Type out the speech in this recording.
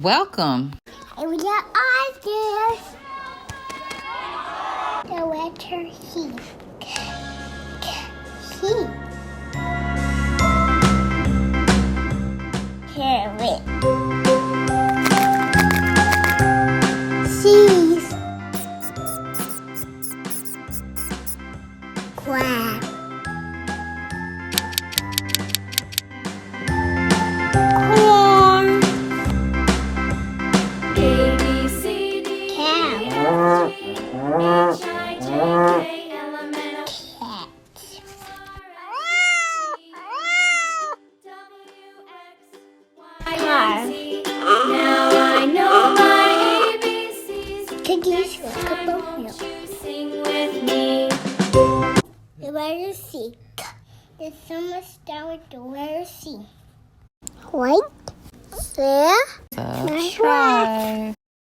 Welcome. And we got Oscars. The letter C. C. Carrot. Cheese. Crab. Corn. A, B, C, D, Cow. E, F, G, H, I, J, K, L, M, N, O, Cat. Y, Z. Now I know my ABCs. Cookies. Next time, Couple won't milk. you sing with me? The letter C. The summer start with the letter C. White. There. Subscribe.